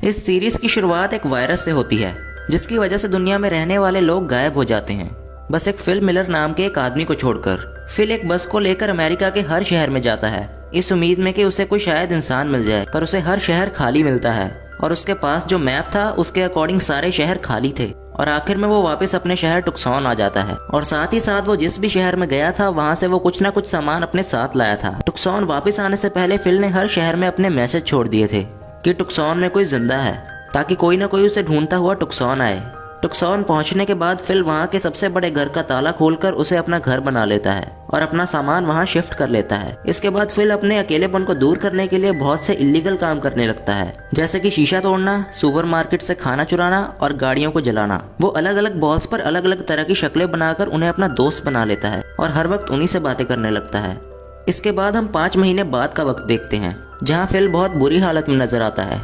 इस सीरीज की शुरुआत एक वायरस से होती है जिसकी वजह से दुनिया में रहने वाले लोग गायब हो जाते हैं, बस एक फिल मिलर नाम के एक आदमी को छोड़कर। फिल एक बस को लेकर अमेरिका के हर शहर में जाता है इस उम्मीद में कि उसे कोई शायद इंसान मिल जाए, पर उसे हर शहर खाली मिलता है और उसके पास जो मैप था उसके अकॉर्डिंग सारे शहर खाली थे और आखिर में वो वापस अपने शहर टुक्सॉन आ जाता है। और साथ ही साथ वो जिस भी शहर में गया था वहाँ से वो कुछ ना कुछ सामान अपने साथ लाया था। टुक्सॉन वापस आने से पहले फिल ने हर शहर में अपने मैसेज छोड़ दिए थे कि टुक्सॉन में कोई जिंदा है, ताकि कोई ना कोई उसे ढूंढता हुआ टुक्सॉन आए। टुक्सॉन पहुंचने के बाद फिल वहां के सबसे बड़े घर का ताला खोलकर उसे अपना घर बना लेता है और अपना सामान वहां शिफ्ट कर लेता है। इसके बाद फिल अपने अकेलेपन को दूर करने के लिए बहुत से इलीगल काम करने लगता है, जैसे कि शीशा तोड़ना, सुपरमार्केट से खाना चुराना और गाड़ियों को जलाना। वो अलग अलग बॉल्स पर अलग अलग तरह की शक्लें बनाकर उन्हें अपना दोस्त बना लेता है और हर वक्त उन्हीं से बातें करने लगता है। इसके बाद हम 5 महीने बाद का वक्त देखते हैं जहाँ फिल बहुत बुरी हालत में नजर आता है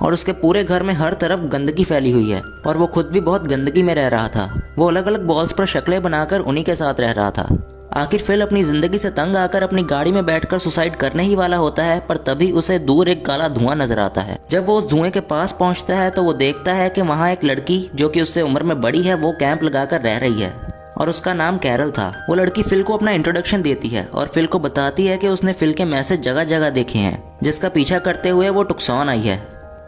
और उसके पूरे घर में हर तरफ गंदगी फैली हुई है और वो खुद भी बहुत गंदगी में रह रहा था। वो अलग अलग बॉल्स पर शक्लें बनाकर उन्हीं के साथ रह रहा था। आखिर फिल अपनी जिंदगी से तंग आकर अपनी गाड़ी में बैठकर सुसाइड करने ही वाला होता है, पर तभी उसे दूर एक काला धुआं नजर आता है। जब वो उस धुएं के पास पहुंचता है तो वो देखता है कि वहाँ एक लड़की जो कि उससे उम्र में बड़ी है वो कैंप लगाकर रह रही है और उसका नाम कैरल था। वो लड़की फिल को अपना इंट्रोडक्शन देती है और फिल को बताती है कि उसने फिल के मैसेज जगह जगह देखे हैं जिसका पीछा करते हुए वो टुक्सॉन आई है।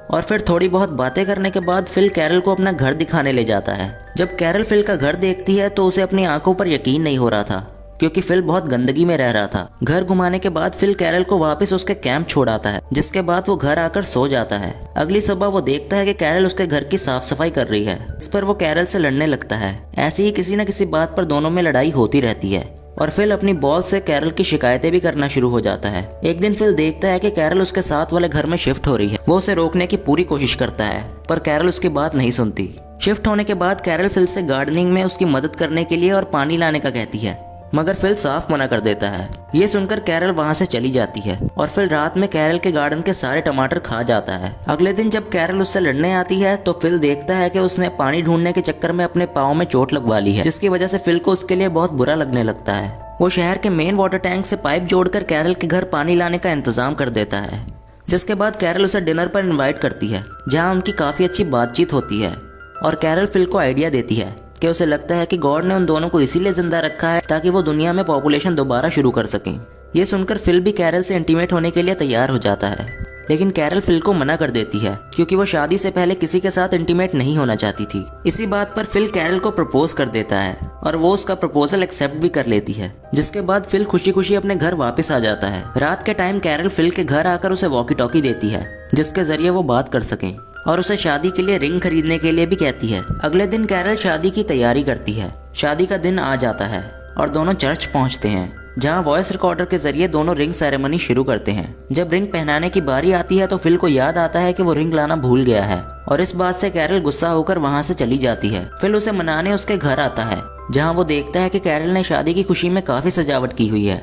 और फिर थोड़ी बहुत बातें करने के बाद फिल कैरल को अपना घर दिखाने ले जाता है। जब कैरल फिल का घर देखती है तो उसे अपनी आंखों पर यकीन नहीं हो रहा था, क्योंकि फिल बहुत गंदगी में रह रहा था। घर घुमाने के बाद फिल कैरल को वापस उसके कैंप छोड़ आता है, जिसके बाद वो घर आकर सो जाता है। अगली सुबह वो देखता है कि कैरल उसके घर की साफ सफाई कर रही है। इस पर वो कैरल से लड़ने लगता है। ऐसे ही किसी न किसी बात पर दोनों में लड़ाई होती रहती है और फिल अपनी बॉल से कैरल की शिकायतें भी करना शुरू हो जाता है। एक दिन फिल देखता है कि कैरल उसके साथ वाले घर में शिफ्ट हो रही है। वो उसे रोकने की पूरी कोशिश करता है, पर कैरल उसकी बात नहीं सुनती। शिफ्ट होने के बाद कैरल फिल से गार्डनिंग में उसकी मदद करने के लिए और पानी लाने का कहती है, मगर फिल साफ मना कर देता है। ये सुनकर कैरल वहां से चली जाती है और फिल रात में कैरल के गार्डन के सारे टमाटर खा जाता है। अगले दिन जब कैरल उससे लड़ने आती है तो फिल देखता है कि उसने पानी ढूंढने के चक्कर में अपने पाँव में चोट लगवा ली है, जिसकी वजह से फिल को उसके लिए बहुत बुरा लगने लगता है। वो शहर के मेन वाटर टैंक से पाइप जोड़कर कैरल के घर पानी लाने का इंतजाम कर देता है, जिसके बाद कैरल उसे डिनर पर इन्वाइट करती है, जहाँ उनकी काफी अच्छी बातचीत होती है। और कैरल फिल को आइडिया देती है कि उसे लगता है कि गॉड ने उन दोनों को इसीलिए जिंदा रखा है ताकि वो दुनिया में पॉपुलेशन दोबारा शुरू कर सकें। ये सुनकर फिल भी कैरल से इंटीमेट होने के लिए तैयार हो जाता है, लेकिन कैरल फिल को मना कर देती है क्योंकि वो शादी से पहले किसी के साथ इंटीमेट नहीं होना चाहती थी। इसी बात पर फिल कैरल को प्रपोज कर देता है और वो उसका प्रपोजल एक्सेप्ट भी कर लेती है, जिसके बाद फिल खुशी खुशी अपने घर वापस आ जाता है। रात के टाइम कैरल फिल के घर आकर उसे वॉकी टॉकी देती है, जिसके जरिए वो बात कर सकें, और उसे शादी के लिए रिंग खरीदने के लिए भी कहती है। अगले दिन कैरल शादी की तैयारी करती है। शादी का दिन आ जाता है और दोनों चर्च पहुंचते हैं, जहां वॉइस रिकॉर्डर के जरिए दोनों रिंग सेरेमनी शुरू करते हैं। जब रिंग पहनाने की बारी आती है तो फिल को याद आता है कि वो रिंग लाना भूल गया है और इस बात से कैरल गुस्सा होकर वहां से चली जाती है। फिल उसे मनाने उसके घर आता है, जहां वो देखता है कि कैरल ने शादी की खुशी में काफी सजावट की हुई है,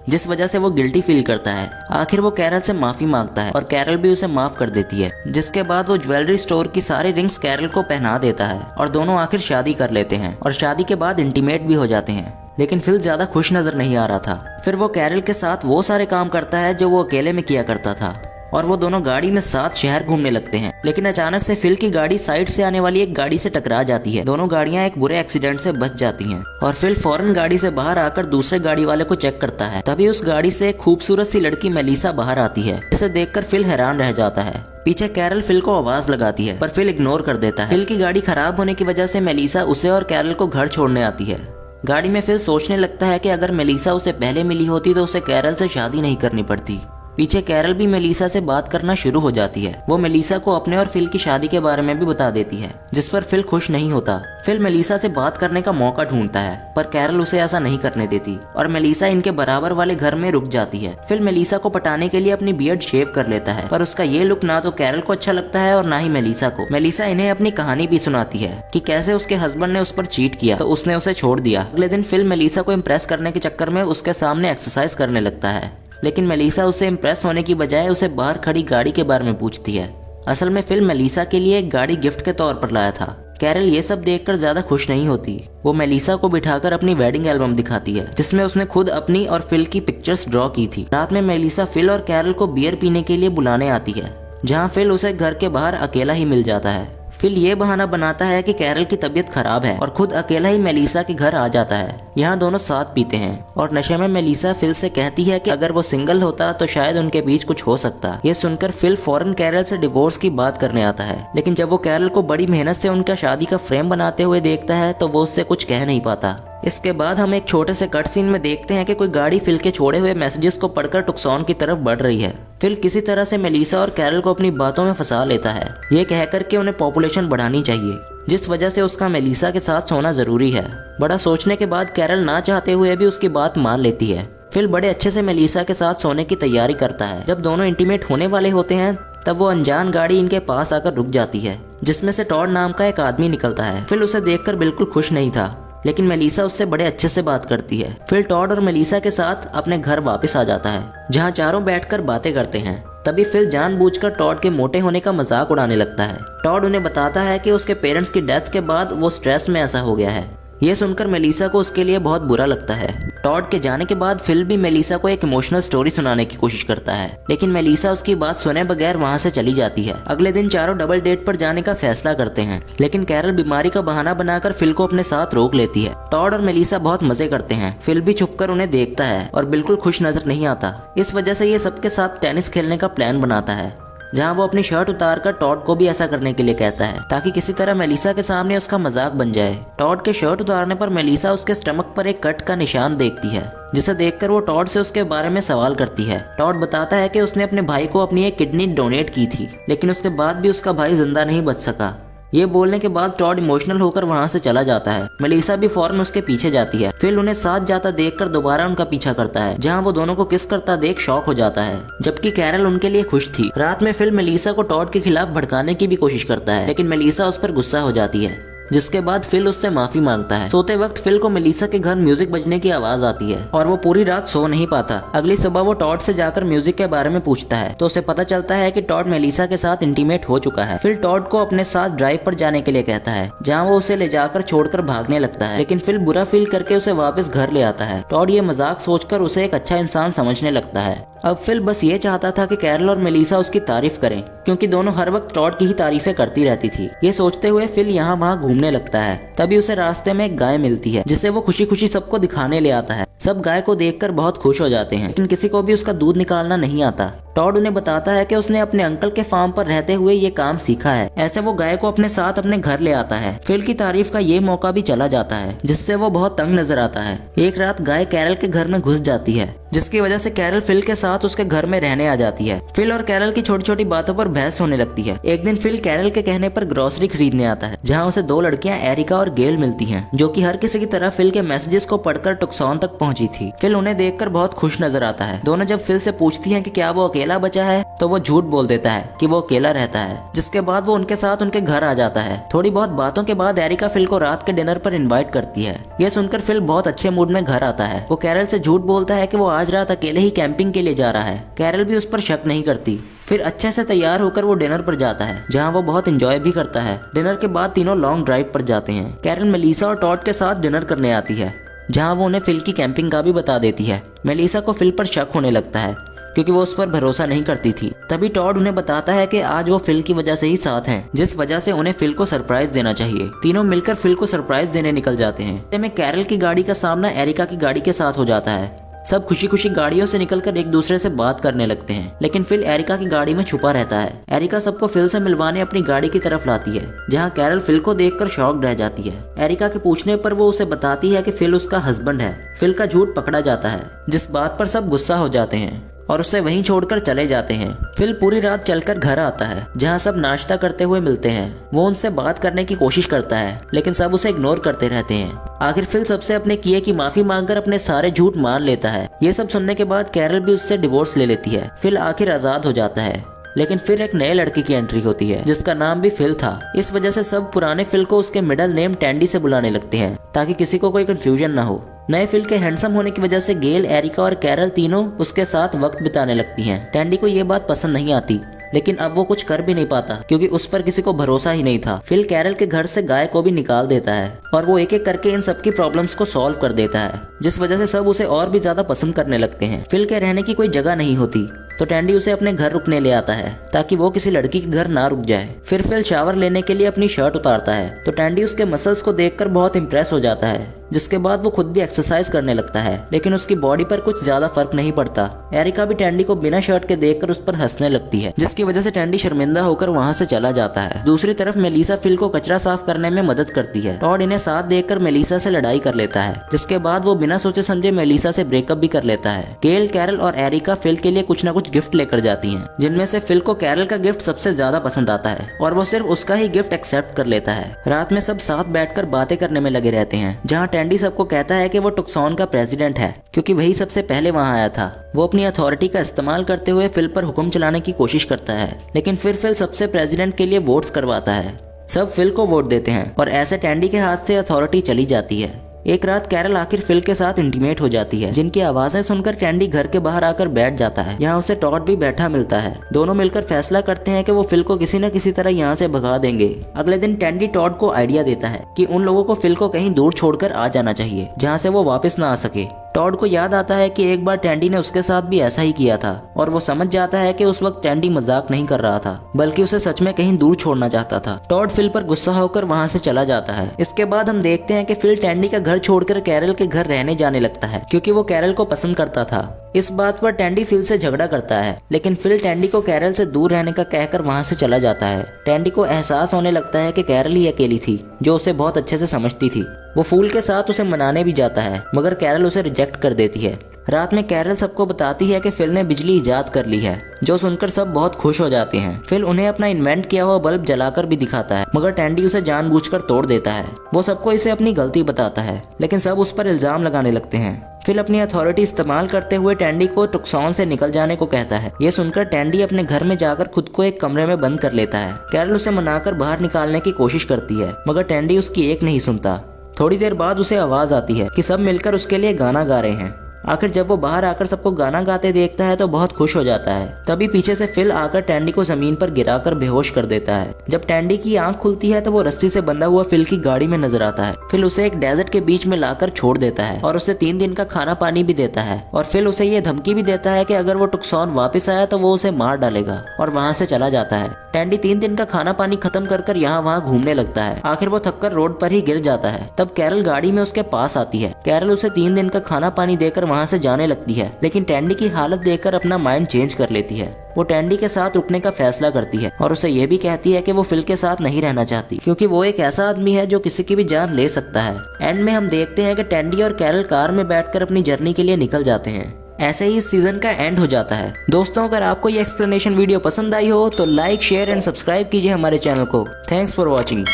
जिस वजह से वो गिल्टी फील करता है। आखिर वो कैरल से माफी मांगता है और कैरल भी उसे माफ कर देती है, जिसके बाद वो ज्वेलरी स्टोर की सारी रिंग्स कैरल को पहना देता है और दोनों आखिर शादी कर लेते हैं और शादी के बाद इंटीमेट भी हो जाते हैं। लेकिन फिल ज्यादा खुश नजर नहीं आ रहा था। फिर वो कैरल के साथ वो सारे काम करता है जो वो अकेले में किया करता था और वो दोनों गाड़ी में साथ शहर घूमने लगते हैं। लेकिन अचानक से फिल की गाड़ी साइड से आने वाली एक गाड़ी से टकरा जाती है। दोनों गाड़ियां एक बुरे एक्सीडेंट से बच जाती हैं और फिल फौरन गाड़ी से बाहर आकर दूसरे गाड़ी वाले को चेक करता है। तभी उस गाड़ी से एक खूबसूरत सी लड़की मेलिसा बाहर आती है। इसे देखकर फिल हैरान रह जाता है। पीछे कैरल फिल को आवाज लगाती है, पर फिल इग्नोर कर देता है। फिल की गाड़ी खराब होने की वजह से मेलिसा उसे और कैरल को घर छोड़ने आती है। गाड़ी में फिल सोचने लगता है कि अगर मेलिसा उसे पहले मिली होती तो उसे कैरल से शादी नहीं करनी पड़ती। पीछे कैरल भी मेलिसा से बात करना शुरू हो जाती है। वो मेलिसा को अपने और फिल की शादी के बारे में भी बता देती है, जिस पर फिल खुश नहीं होता। फिल मेलिसा से बात करने का मौका ढूंढता है, पर कैरल उसे ऐसा नहीं करने देती और मेलिसा इनके बराबर वाले घर में रुक जाती है। फिल मेलिसा को पटाने के लिए अपनी बियर्ड शेव कर लेता है, पर उसका ये लुक ना तो कैरल को अच्छा लगता है और ना ही मेलिसा को। मेलिसा इन्हें अपनी कहानी भी सुनाती है कि कैसे उसके हस्बैंड ने उस पर चीट किया तो उसने उसे छोड़ दिया। अगले दिन फिल मेलिसा को इम्प्रेस करने के चक्कर में उसके सामने एक्सरसाइज करने लगता है, लेकिन मेलिसा उससे इम्प्रेस होने की बजाय उसे बाहर खड़ी गाड़ी के बारे में पूछती है। असल में फिल मेलिसा के लिए एक गाड़ी गिफ्ट के तौर पर लाया था। कैरल ये सब देखकर ज्यादा खुश नहीं होती। वो मेलिसा को बिठाकर अपनी वेडिंग एल्बम दिखाती है, जिसमें उसने खुद अपनी और फिल की पिक्चर्स ड्रॉ की थी। रात में मेलिसा फिल और कैरल को बियर पीने के लिए बुलाने आती है, जहाँ फिल उसे घर के बाहर अकेला ही मिल जाता है। फिल ये बहाना बनाता है कि कैरल की तबीयत खराब है और खुद अकेला ही मेलिसा के घर आ जाता है। यहाँ दोनों साथ पीते हैं और नशे में मेलिसा फिल से कहती है कि अगर वो सिंगल होता तो शायद उनके बीच कुछ हो सकता। ये सुनकर फिल फौरन कैरल से डिवोर्स की बात करने आता है, लेकिन जब वो कैरल को बड़ी मेहनत से उनका शादी का फ्रेम बनाते हुए देखता है तो वो उससे कुछ कह नहीं पाता। इसके बाद हम एक छोटे से कट सीन में देखते हैं कि कोई गाड़ी फिल के छोड़े हुए मैसेजेस को पढ़कर टुक्सॉन की तरफ बढ़ रही है। फिल किसी तरह से मेलिसा और कैरल को अपनी बातों में फंसा लेता है, ये कहकर के उन्हें पॉपुलेशन बढ़ानी चाहिए, जिस वजह से उसका मेलिसा के साथ सोना जरूरी है। बड़ा सोचने के बाद कैरल ना चाहते हुए भी उसकी बात मान लेती है। फिल बड़े अच्छे से मेलिसा के साथ सोने की तैयारी करता है। जब दोनों इंटीमेट होने वाले होते हैं तब वो अनजान गाड़ी इनके पास आकर रुक जाती है, जिसमें से टॉड नाम का एक आदमी निकलता है। फिल उसे देखकर बिल्कुल खुश नहीं था, लेकिन मेलिसा उससे बड़े अच्छे से बात करती है। फिल टॉड और मेलिसा के साथ अपने घर वापस आ जाता है, जहाँ चारों बैठकर बातें करते हैं। तभी फिल जानबूझकर टॉड के मोटे होने का मजाक उड़ाने लगता है। टॉड उन्हें बताता है कि उसके पेरेंट्स की डेथ के बाद वो स्ट्रेस में ऐसा हो गया है। ये सुनकर मेलिसा को उसके लिए बहुत बुरा लगता है। टॉड के जाने के बाद फिल भी मेलिसा को एक इमोशनल स्टोरी सुनाने की कोशिश करता है, लेकिन मेलिसा उसकी बात सुने बगैर वहाँ से चली जाती है। अगले दिन चारों डबल डेट पर जाने का फैसला करते हैं, लेकिन कैरल बीमारी का बहाना बनाकर फिल को अपने साथ रोक लेती है। टॉड और मेलिसा बहुत मजे करते हैं। फिल भी छुपकर उन्हें देखता है और बिल्कुल खुश नजर नहीं आता। इस वजह से ये सबके साथ टेनिस खेलने का प्लान बनाता है, जहाँ वो अपनी शर्ट उतारकर टॉड को भी ऐसा करने के लिए कहता है, ताकि किसी तरह मेलिसा के सामने उसका मजाक बन जाए। टॉड के शर्ट उतारने पर मेलिसा उसके स्टमक पर एक कट का निशान देखती है, जिसे देखकर वो टॉड से उसके बारे में सवाल करती है। टॉड बताता है कि उसने अपने भाई को अपनी एक किडनी डोनेट की थी, लेकिन उसके बाद भी उसका भाई जिंदा नहीं बच सका। ये बोलने के बाद टॉड इमोशनल होकर वहाँ से चला जाता है। मेलिसा भी फौरन उसके पीछे जाती है। फिल उन्हें साथ जाता देखकर दोबारा उनका पीछा करता है, जहाँ वो दोनों को किस करता देख शॉक हो जाता है, जबकि कैरल उनके लिए खुश थी। रात में फिल मेलिसा को टॉड के खिलाफ भड़काने की भी कोशिश करता है, लेकिन मेलिसा उस पर गुस्सा हो जाती है, जिसके बाद फिल उससे माफी मांगता है। सोते वक्त फिल को मेलिसा के घर म्यूजिक बजने की आवाज आती है और वो पूरी रात सो नहीं पाता। अगली सुबह वो टॉड से जाकर म्यूजिक के बारे में पूछता है, तो उसे पता चलता है कि टॉड मेलिसा के साथ इंटीमेट हो चुका है। फिल टॉड को अपने साथ ड्राइव पर जाने के लिए कहता है, जहाँ वो उसे ले जाकर छोड़कर भागने लगता है, लेकिन फिल बुरा फील करके उसे वापस घर ले आता है। टॉड ये मजाक सोचकर उसे एक अच्छा इंसान समझने लगता है। अब फिल बस ये चाहता था कि कैरल और मेलिसा उसकी तारीफ करें, क्योंकि दोनों हर वक्त टॉड की ही तारीफें करती रहती थी। ये सोचते हुए फिल यहाँ वहाँ घूमने लगता है। तभी उसे रास्ते में एक गाय मिलती है, जिसे वो खुशी खुशी सबको दिखाने ले आता है। सब गाय को देखकर बहुत खुश हो जाते हैं, लेकिन किसी को भी उसका दूध निकालना नहीं आता। टॉड उन्हें बताता है कि उसने अपने अंकल के फार्म पर रहते हुए ये काम सीखा है। ऐसे वो गाय को अपने साथ अपने घर ले आता है। फिल की तारीफ का ये मौका भी चला जाता है, जिससे वो बहुत तंग नजर आता है। एक रात गाय कैरल के घर में घुस जाती है, जिसकी वजह से कैरल फिल के साथ उसके घर में रहने आ जाती है। फिल और कैरल की छोटी छोटी बातों पर बहस होने लगती है। एक दिन फिल कैरल के कहने पर ग्रोसरी खरीदने आता है, जहाँ उसे दो लड़कियां एरिका और गेल मिलती हैं, जो कि हर किसी की तरह फिल के मैसेजेस को पढ़कर टुक्सॉन तक पहुंची थी। फिल उन्हें देखकर बहुत खुश नजर आता है। दोनों जब फिल से पूछती हैं कि क्या वो अकेला बचा है, तो वो झूठ बोल देता है कि वो अकेला रहता है, जिसके बाद वो उनके साथ उनके घर आ जाता है। थोड़ी बहुत बातों के बाद एरिका फिल को रात के डिनर पर इनवाइट करती है। यह सुनकर फिल बहुत अच्छे मूड में घर आता है। वो कैरल से झूठ बोलता है कि वो आज रात अकेले ही कैंपिंग के लिए जा रहा है। कैरल भी उस पर शक नहीं करती। फिर अच्छे से तैयार होकर वो डिनर पर जाता है, जहाँ वो बहुत एंजॉय भी करता है। डिनर के बाद तीनों लॉन्ग ड्राइव पर जाते हैं। कैरल मेलिसा और टॉड के साथ डिनर करने आती है, जहाँ वो उन्हें फिल की कैंपिंग का भी बता देती है। मेलिसा को फिल पर शक होने लगता है, क्योंकि वो उस पर भरोसा नहीं करती थी। तभी टॉड उन्हें बताता है कि आज वो फिल की वजह से ही साथ हैं, जिस वजह से उन्हें फिल को सरप्राइज देना चाहिए। तीनों मिलकर फिल को सरप्राइज देने निकल जाते हैं। में कैरल की गाड़ी का सामना एरिका की गाड़ी के साथ हो जाता है। सब खुशी खुशी गाड़ियों से निकलकर एक दूसरे से बात करने लगते हैं, लेकिन फिल एरिका की गाड़ी में छुपा रहता है। एरिका सबको फिल से मिलवाने अपनी गाड़ी की तरफ लाती है, जहां कैरल फिल को देखकर शॉक्ड रह जाती है। एरिका के पूछने पर वो उसे बताती है कि फिल उसका हस्बैंड है। फिल का झूठ पकड़ा जाता है, जिस बात पर सब गुस्सा हो जाते हैं और उसे वहीं छोड़कर चले जाते हैं। फिल पूरी रात चलकर घर आता है, जहां सब नाश्ता करते हुए मिलते हैं। वो उनसे बात करने की कोशिश करता है, लेकिन सब उसे इग्नोर करते रहते हैं। आखिर फिल सबसे अपने किए की माफी मांगकर अपने सारे झूठ मान लेता है। ये सब सुनने के बाद कैरल भी उससे डिवोर्स ले लेती है। फिल आखिर आजाद हो जाता है, लेकिन फिर एक नए लड़के की एंट्री होती है, जिसका नाम भी फिल था। इस वजह से सब पुराने फिल को उसके मिडिल नेम टैंडी से बुलाने लगते हैं, ताकि किसी को कोई कंफ्यूजन ना हो। नए फिल के हैंडसम होने की वजह से गेल, एरिका और कैरल तीनों उसके साथ वक्त बिताने लगती हैं। टैंडी को ये बात पसंद नहीं आती, लेकिन अब वो कुछ कर भी नहीं पाता, क्योंकि उस पर किसी को भरोसा ही नहीं था। फिल कैरल के घर से गाय को भी निकाल देता है और वो एक एक करके इन सबकी प्रॉब्लम्स को सॉल्व कर देता है, जिस वजह से सब उसे और भी ज्यादा पसंद करने लगते हैं। फिल के रहने की कोई जगह नहीं होती, तो टैंडी उसे अपने घर रुकने ले आता है ताकि वो किसी लड़की के घर ना रुक जाए। फिर फिल शावर लेने के लिए अपनी शर्ट उतारता है तो टैंडी उसके मसल्स को देखकर बहुत इंप्रेस हो जाता है, जिसके बाद वो खुद भी एक्सरसाइज करने लगता है, लेकिन उसकी बॉडी पर कुछ ज्यादा फर्क नहीं पड़ता। एरिका भी टैंडी को बिना शर्ट के देखकर उस पर हंसने लगती है, जिसकी वजह से टैंडी शर्मिंदा होकर वहां से चला जाता है। दूसरी तरफ मेलिसा फिल को कचरा साफ करने में मदद करती है। टॉड इन्हें साथ देखकर मेलिसा से लड़ाई कर लेता है, जिसके बाद वो बिना सोचे समझे मेलिसा से ब्रेकअप भी कर लेता है। गेल, कैरल और एरिका फिल के लिए कुछ न कुछ गिफ्ट लेकर जाती हैं, जिनमें से फिल को कैरल का गिफ्ट सबसे ज्यादा पसंद आता है और वो सिर्फ उसका ही गिफ्ट एक्सेप्ट कर लेता है। रात में सब साथ बैठकर बातें करने में लगे रहते हैं, जहाँ टैंडी सबको कहता है कि वो टुक्सॉन का प्रेसिडेंट है क्योंकि वही सबसे पहले वहां आया था। वो अपनी अथॉरिटी का इस्तेमाल करते हुए फिल पर हुक्म चलाने की कोशिश करता है, लेकिन फिर फिल सबसे प्रेसिडेंट के लिए वोट्स करवाता है। सब फिल को वोट देते हैं और ऐसे टैंडी के हाथ से अथॉरिटी चली जाती है। एक रात कैरल आखिर फिल के साथ इंटीमेट हो जाती है, जिनकी आवाजें सुनकर टैंडी घर के बाहर आकर बैठ जाता है। यहाँ उसे टॉड भी बैठा मिलता है। दोनों मिलकर फैसला करते हैं कि वो फिल को किसी न किसी तरह यहाँ से भगा देंगे। अगले दिन टैंडी टॉड को आइडिया देता है कि उन लोगों को फिल को कहीं दूर छोड़कर आ जाना चाहिए, जहाँ से वो वापस ना आ सके। टॉड को याद आता है कि एक बार टैंडी ने उसके साथ भी ऐसा ही किया था और वो समझ जाता है कि उस वक्त टैंडी मजाक नहीं कर रहा था, बल्कि उसे सच में कहीं दूर छोड़ना चाहता था। टॉड फिल पर गुस्सा होकर वहां से चला जाता है। इसके बाद हम देखते हैं कि फिल टैंडी का घर छोड़कर कैरल के घर रहने जाने लगता है, क्योंकि वो कैरल को पसंद करता था। इस बात पर टैंडी फिल से झगड़ा करता है, लेकिन फिल टैंडी को कैरल से दूर रहने का कहकर वहां से चला जाता है। टैंडी को एहसास होने लगता है कि कैरल ही अकेली थी जो उसे बहुत अच्छे से समझती थी। वो फूल के साथ उसे मनाने भी जाता है, मगर कैरल उसे रिजेक्ट कर देती है। रात में कैरल सबको बताती है कि फिल ने बिजली इजाद कर ली है, जो सुनकर सब बहुत खुश हो जाते हैं। फिल उन्हें अपना इन्वेंट किया हुआ बल्ब जलाकर भी दिखाता है, मगर टैंडी उसे जानबूझकर तोड़ देता है। वो सबको इसे अपनी गलती बताता है, लेकिन सब उस पर इल्जाम लगाने लगते हैं। फिल अपनी अथॉरिटी इस्तेमाल करते हुए टैंडी को टुक्सॉन से निकल जाने को कहता है। ये सुनकर टैंडी अपने घर में जाकर खुद को एक कमरे में बंद कर लेता है। कैरल उसे मनाकर बाहर निकालने की कोशिश करती है, मगर टैंडी उसकी एक नहीं सुनता। थोड़ी देर बाद उसे आवाज आती है कि सब मिलकर उसके लिए गाना गा रहे हैं। आखिर जब वो बाहर आकर सबको गाना गाते देखता है तो बहुत खुश हो जाता है। तभी पीछे से फिल आकर टैंडी को जमीन पर गिराकर बेहोश कर देता है। जब टैंडी की आंख खुलती है तो वो रस्सी से बंधा हुआ फिल की गाड़ी में नजर आता है। फिल उसे एक डेजर्ट के बीच में लाकर छोड़ देता है और उसे 3 दिन का खाना पानी भी देता है, और फिल उसे ये धमकी भी देता है कि अगर वो टुक्सॉन वापस आया तो वो उसे मार डालेगा, और वहाँ से चला जाता है। टैंडी 3 दिन का खाना पानी खत्म कर यहाँ वहाँ घूमने लगता है। आखिर वो थककर रोड पर ही गिर जाता है। तब कैरल गाड़ी में उसके पास आती है। कैरल उसे 3 दिन का खाना पानी देकर वहाँ से जाने लगती है, लेकिन टैंडी की हालत देखकर अपना माइंड चेंज कर लेती है। वो टैंडी के साथ रुकने का फैसला करती है और उसे यह भी कहती है कि वो फिल के साथ नहीं रहना चाहती, क्योंकि वो एक ऐसा आदमी है जो किसी की भी जान ले सकता है। एंड में हम देखते हैं कि टैंडी और कैरल कार में बैठकर अपनी जर्नी के लिए निकल जाते हैं। ऐसे ही इस सीजन का एंड हो जाता है। दोस्तों, अगर आपको ये एक्सप्लेनेशन वीडियो पसंद आई हो तो लाइक, शेयर एंड सब्सक्राइब कीजिए हमारे चैनल को। Thanks for watching.